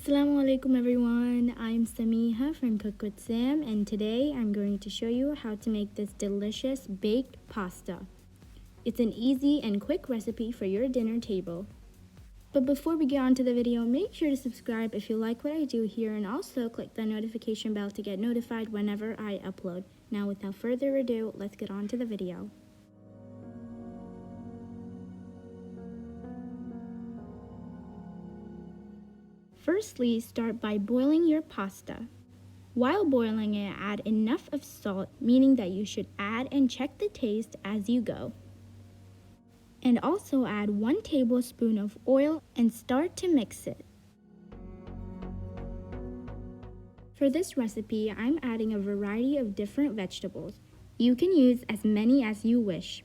Assalamu alaikum everyone, I'm Samiha from Cook with Sam, and today I'm going to show you how to make this delicious baked pasta. It's an easy and quick recipe for your dinner table. But before we get on to the video, make sure to subscribe if you like what I do here, and also click the notification bell to get notified whenever I upload. Now without further ado, let's get on to the video. Firstly, start by boiling your pasta. While boiling it, add enough of salt, meaning that you should add and check the taste as you go. And also add 1 tablespoon of oil and start to mix it. For this recipe, I'm adding a variety of different vegetables. You can use as many as you wish.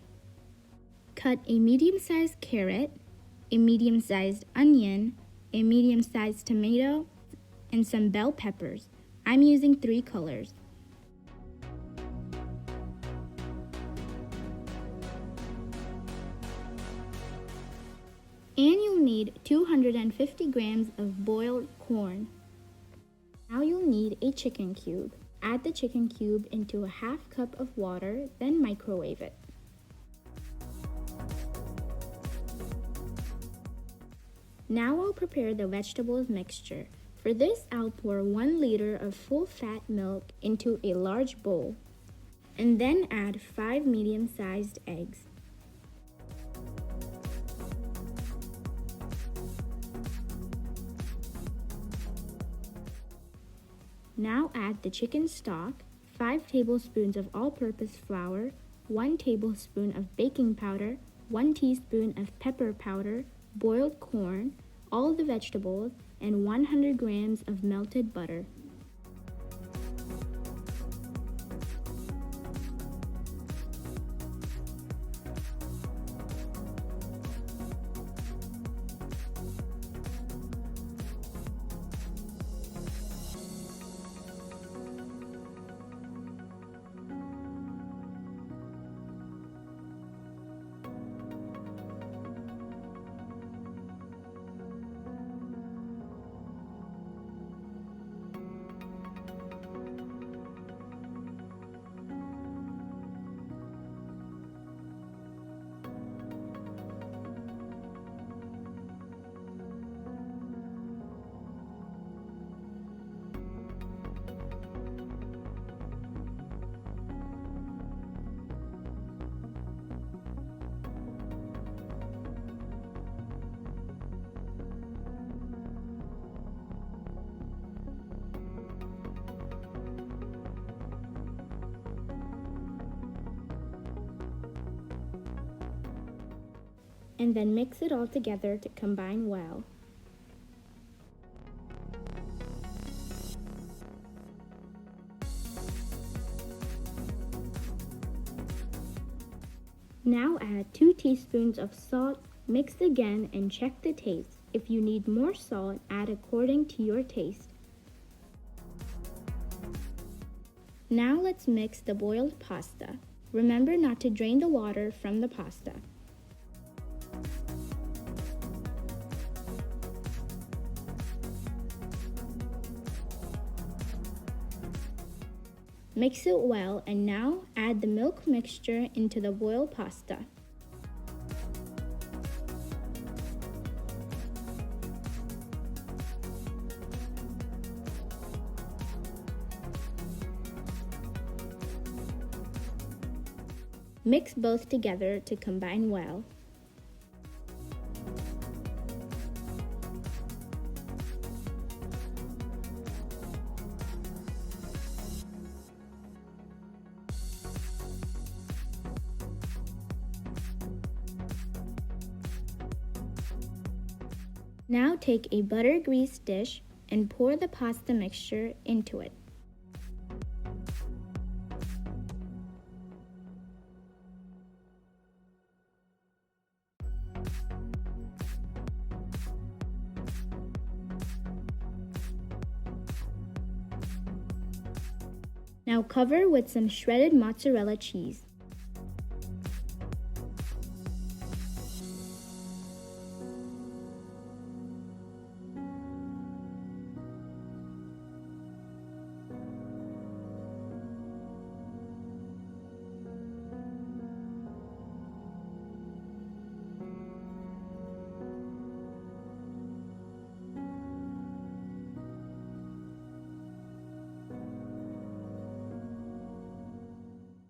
Cut a medium-sized carrot, a medium-sized onion, a medium-sized tomato, and some bell peppers. I'm using 3 colors. And you'll need 250 grams of boiled corn. Now you'll need a chicken cube. Add the chicken cube into a half cup of water, then microwave it. Now I'll prepare the vegetables mixture. For this, I'll pour 1 liter of full-fat milk into a large bowl, and then add 5 medium-sized eggs. Now add the chicken stock, 5 tablespoons of all-purpose flour, 1 tablespoon of baking powder, 1 teaspoon of pepper powder, boiled corn, all the vegetables, and 100 grams of melted butter. And then mix it all together to combine well. Now add 2 teaspoons of salt, mix again and check the taste. If you need more salt, add according to your taste. Now let's mix the boiled pasta. Remember not to drain the water from the pasta. Mix it well, and now add the milk mixture into the boiled pasta. Mix both together to combine well. Now take a butter-greased dish and pour the pasta mixture into it. Now cover with some shredded mozzarella cheese.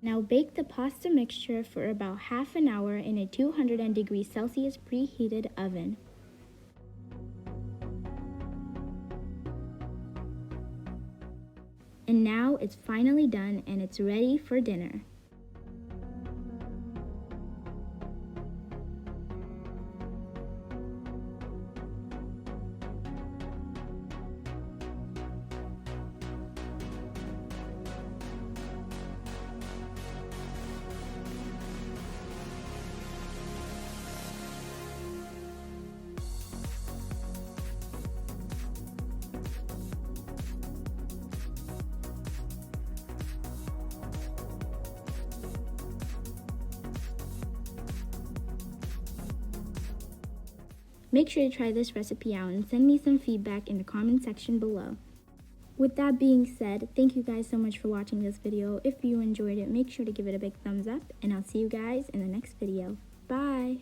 Now bake the pasta mixture for about half an hour in a 200 degrees Celsius preheated oven. And now it's finally done and it's ready for dinner. Make sure to try this recipe out and send me some feedback in the comment section below. With that being said, thank you guys so much for watching this video. If you enjoyed it, make sure to give it a big thumbs up, and I'll see you guys in the next video. Bye!